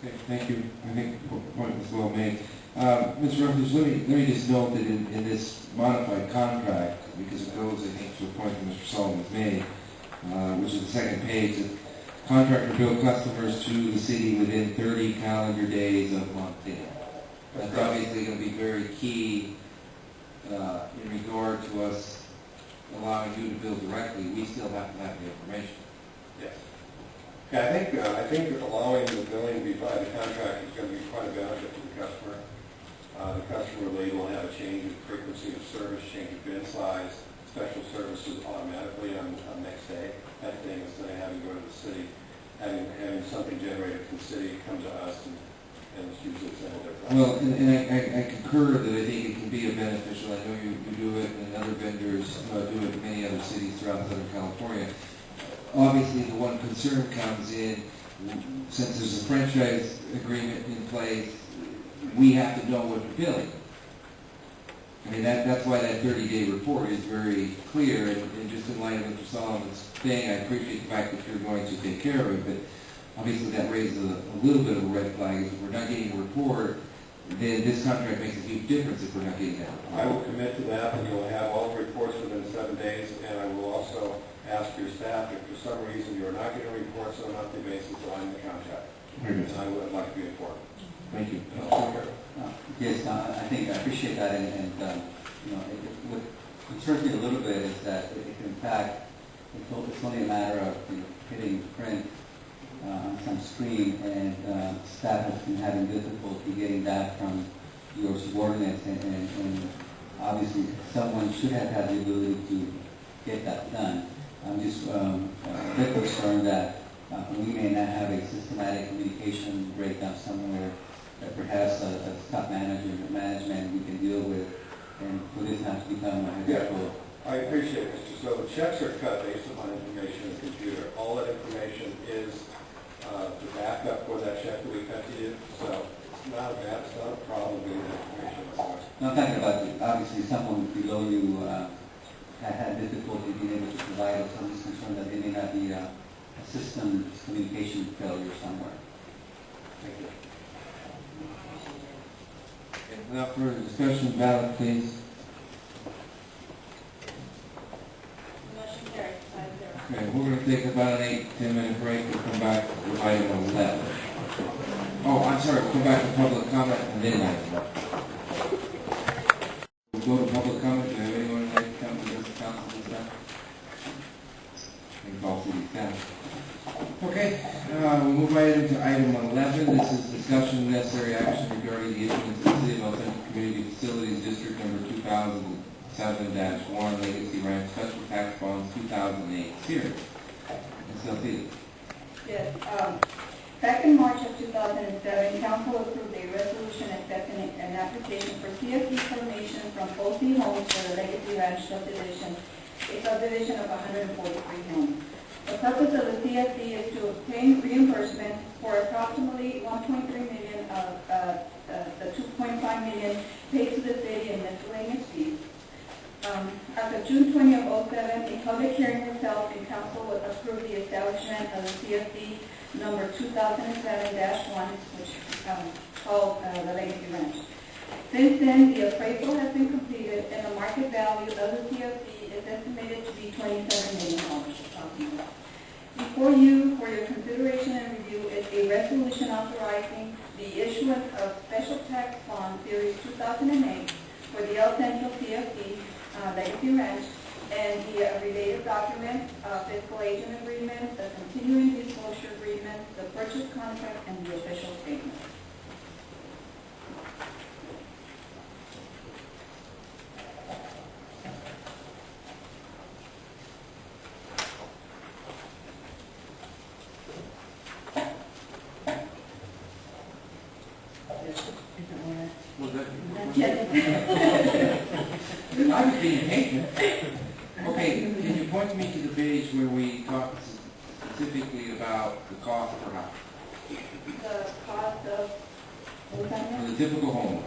Okay, thank you. I think the point was well made. Mr. Ruffers, let me just note that in this modified contract, because it goes, I think, to a point that Mr. Solomon's made, which is the second page, that contractor bill customers to the city within 30 calendar days of month end. That's obviously going to be very key in regard to us allowing you to bill directly. We still have to have the information. Yes. Yeah, I think allowing the billing to be by the contract is going to be quite a benefit to the customer. The customer will have a change in frequency of service, change of bin size, special services automatically on next day. That thing, instead of having to go to the city, having something generated from the city come to us and it's usually sent different. Well, and I concur that I think it can be a beneficial. I know you do it, and other vendors do it in many other cities throughout Southern California. Obviously, the one concern comes in, since there's a franchise agreement in place, we have to know what we're billing. I mean, that's why that 30-day report is very clear, and just in light of Mr. Solomon's thing, I appreciate the fact that you're going to take care of it, but obviously that raises a little bit of a red flag. If we're not getting a report, then this contract makes a huge difference if we're not getting that report. I will commit to that, and you'll have all the reports within 7 days, and I will also ask your staff if for some reason you are not getting reports on a monthly basis, align the contract. Very good. And I would like to be informed. Thank you. Yes, I think I appreciate that, and what concerns me a little bit is that if in fact it's only a matter of hitting print on some screen, and staff has been having difficulty getting that from your subordinates, and obviously someone should have had the ability to get that done. I'm just a bit concerned that we may not have a systematic communication breakdown somewhere that perhaps a top management we can deal with, and for this not to become a habitual. I appreciate it, Mr. So the checks are cut based upon information in the computer. All that information is the backup for that check that we cut to you. So it's not a problem getting that information whatsoever. No, I'm talking about obviously someone below you had difficulty being able to provide it. So I'm just concerned that there may not be a system communication failure somewhere. Thank you. Without further discussion, ballot, please. Motion carried, 5-0. Okay, we're going to take about an 8-10 minute break. We'll come back with item 11. Oh, I'm sorry, we'll come back to public comment and then item 11. We'll go to public comment. Do you have anyone who'd like to come to this council this time? And call city staff. Okay, we'll move right into item 11. This is discussion necessary action regarding the issuance of the City of El Centro Community Facilities District number 2007-1 Legacy Ranch Special Tax Bonds 2008 series. Ms. Delphine. Yes, back in March of 2007, Council approved a resolution accepting an application for CFD formation from OC Homes for the Legacy Ranch subdivision, a subdivision of 143 homes. The purpose of the CFD is to obtain reimbursement for approximately $1.3 million of the $2.5 million paid to the city in miscellaneous fees. As of June 20 of 2007, a public hearing was held and Council would approve the establishment of the CFD number 2007-1, which called the Legacy Ranch. Since then, the appraisal has been completed and the market value of the CFD is estimated to be $27 million. Before you, for your consideration and review, is a resolution authorizing the issuance of Special Tax Bond Series 2008 for the El Centro CFD, Legacy Ranch, and the related documents, fiscal agent agreement, the continuing disclosure agreement, the purchase contract, and the official statement. I was being patient. Okay, can you point me to the page where we talked specifically about the cost per house? The cost of, what was that For now? the typical home.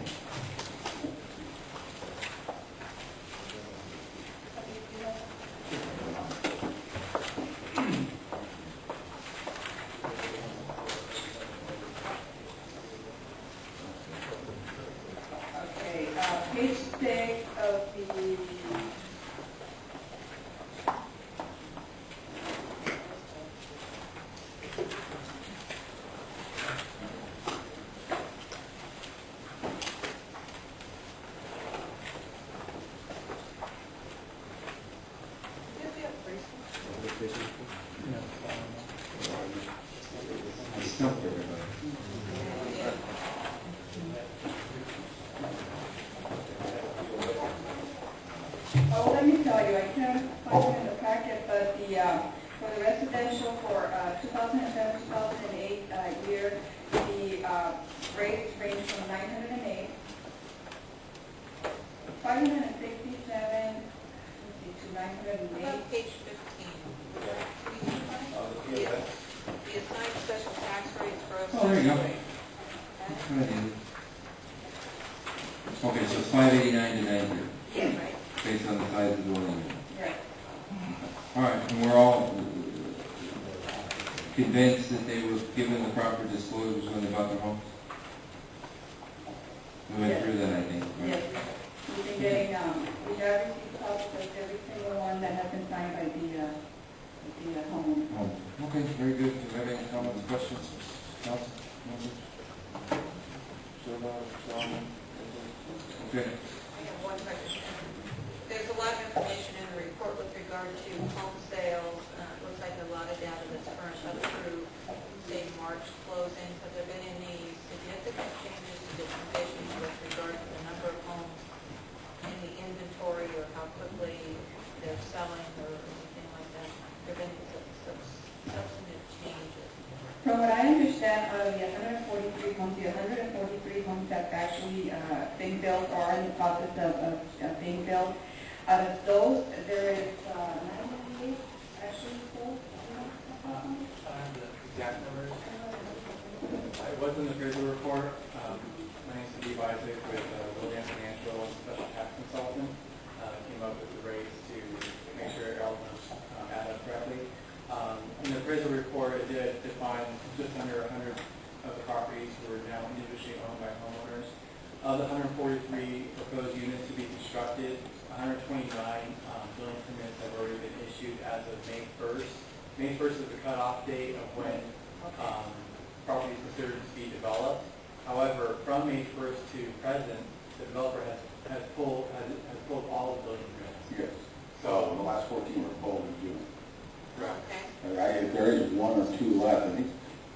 find it in the packet, but for the residential for 2007, 2008 year, the rates range from 908, 567, to 908. About page 15. The assigned special tax rates for. Oh, there you go. Okay. Okay, so it's 589 to 90, Yeah, right. based on the size of the dwelling. Right. All right, and we're all convinced that they were given the proper disclosures when they bought their homes? We went through that, I think. Right? Yes. We've been getting, we have received copies of every single one that has been signed by the home. Oh, okay, very good. Do you have any comments, questions? Council? Members? Okay. I have one question. There's a lot of information in the report with regard to home sales. Looks like a lot of data that's current up through, say, March closings. Have there been any significant changes to the conditions with regard to the number of homes in the inventory or how quickly they're selling or anything like that? Have there been substantive changes? From what I understand, out of the 143 homes, the 143 homes that actually been built or are in the process of being built, out of those, there is 98 actually sold. I have the exact numbers. It was in the appraisal report. My name is Steve Isaac with William Financial Special Tax Consultant. Came up with the rates to make sure all of them add up correctly. In the appraisal report, it did define just under 100 of the properties were now individually owned by homeowners. Of the 143 proposed units to be constructed, 129 building permits have already been issued as of May 1st. May 1st is the cutoff date of when property is considered to be developed. However, from May 1st to present, the developer has pulled all the building permits. Yes. So the last 14 were pulled in June. Okay. If there is one or two left, I think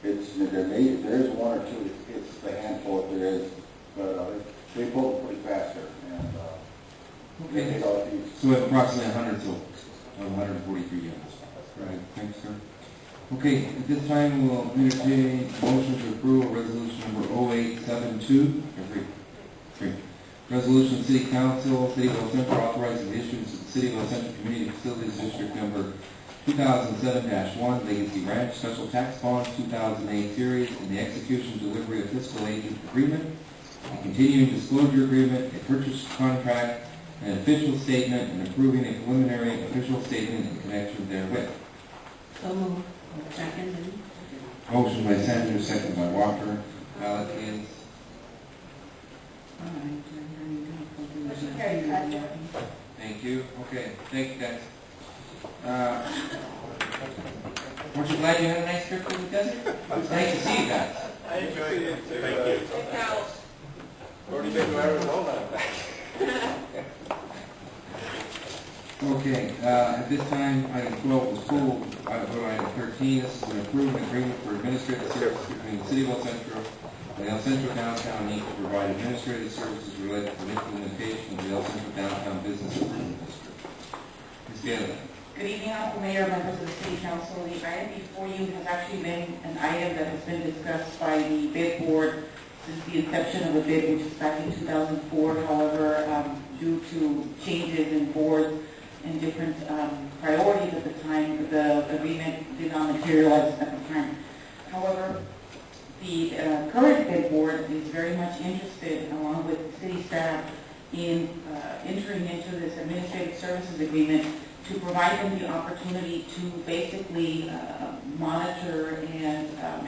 if there is one or two, it's the handful if there is, but they pulled pretty fast there. And Okay. these. So we have approximately 100 sold, 143 units. Right, thanks, sir. Okay, at this time, we'll entertain a motion to approve resolution number 0872, three. Resolution City Council, City of El Centro authorizing the issuance of the City of El Centro Community Facilities District number 2007-1 Legacy Ranch Special Tax Bond 2008 Series and the execution delivery of fiscal agent agreement, a continuing disclosure agreement, a purchase contract, an official statement, and approving a preliminary official statement in connection therewith. So moved. Second. Motion by Centro, second by Walker. Ballot is Motion carried. thank you. Okay, thank you guys. Weren't you glad you had a nice trip to the desert? It's nice to see you guys. I enjoyed it. Thank you. It counts. Already been to Arizona. Okay, at this time, item 12 was full. Item 13, this is an approved agreement for administrative services between the City of El Centro and the El Centro Downtown Inc. to provide administrative services related to the implementation of the El Centro Downtown Business Improvement District. Ms. Gailey. Good evening, Honorable Mayor, members of the City Council. The item before you has actually been an item that has been discussed by the bid board since the inception of the bid, which is back in 2004. However, due to changes in boards and different priorities at the time, the agreement did not materialize at the time. However, the current bid board is very much interested, along with city staff, in entering into this administrative services agreement to provide them the opportunity to basically monitor and